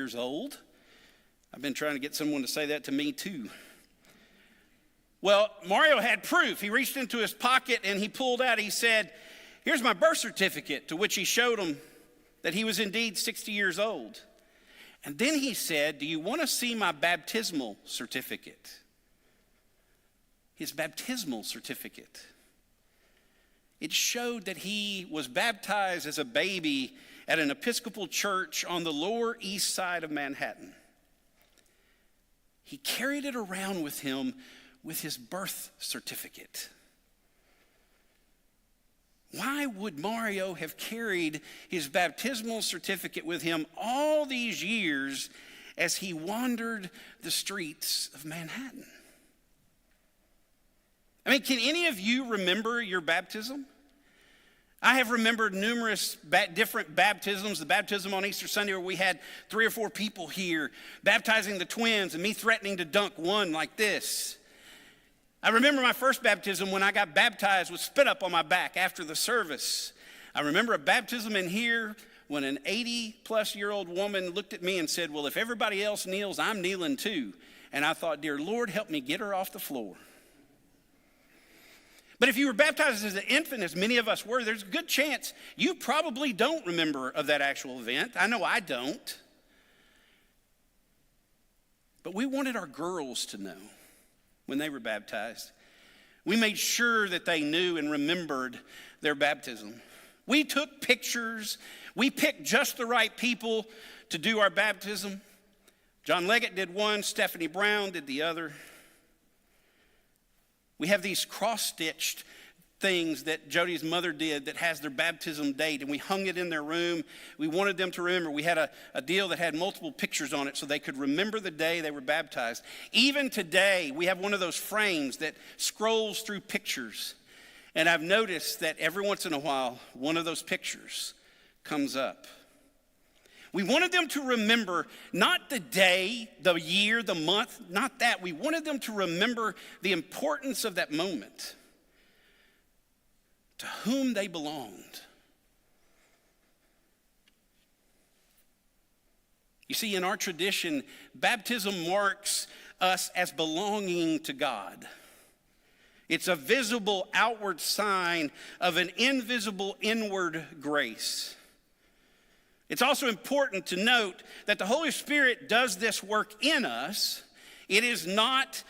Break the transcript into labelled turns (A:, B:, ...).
A: years old. I've been trying to get someone to say that to me too. Well, Mario had proof. He reached into his pocket and he pulled out, he said, "Here's my birth certificate," to which he showed him that he was indeed 60 years old. And then he said, "Do you want to see my baptismal certificate?" His baptismal certificate. It showed that he was baptized as a baby at an Episcopal church on the Lower East Side of Manhattan. He carried it around with him with his birth certificate. Why would Mario have carried his baptismal certificate with him all these years as he wandered the streets of Manhattan? I mean, can any of you remember your baptism? I have remembered numerous different baptisms. The baptism on Easter Sunday where we had 3 or 4 people here baptizing the twins and me threatening to dunk one like this. I remember my first baptism when I got baptized with spit up on my back after the service. I remember a baptism in here when an 80-plus-year-old woman looked at me and said, "Well, if everybody else kneels, I'm kneeling too." And I thought, "Dear Lord, help me get her off the floor." But if you were baptized as an infant, as many of us were, there's a good chance you probably don't remember of that actual event. I know I don't. But we wanted our girls to know when they were baptized. We made sure that they knew and remembered their baptism. We took pictures. We picked just the right people to do our baptism. John Leggett did one. Stephanie Brown did the other. We have these cross-stitched things that Jody's mother did that has their baptism date, and we hung it in their room. We wanted them to remember. We had a deal that had multiple pictures on it so they could remember the day they were baptized. Even today, we have one of those frames that scrolls through pictures, and I've noticed that every once in a while, one of those pictures comes up. We wanted them to remember not the day, the year, the month, not that. We wanted them to remember the importance of that moment, to whom they belonged. You see, in our tradition, baptism marks us as belonging to God. It's a visible outward sign of an invisible inward grace. It's also important to note that the Holy Spirit does this work in us. It is not